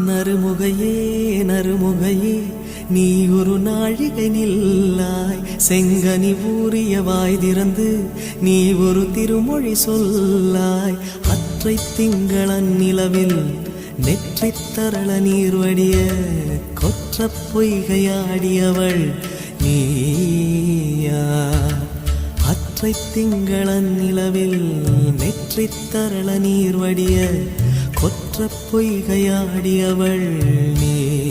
நறுமுகையே நறுமுகையே நீ ஒரு நாழிகை நில்லாய், செங்கனி ஊறிய வாய் திறந்து நீ ஒரு திருமொழி சொல்லாய். அற்றை திங்களன் நிலவில் நெற்றித் தரள நீர் வடிய கொற்ற பொய்கையாடியவள் நீயா. அற்றை திங்களன் நிலவில் நெற்றித் தரள நீர் வடிய கொற்ற பொய்கையாடியவள் நீ.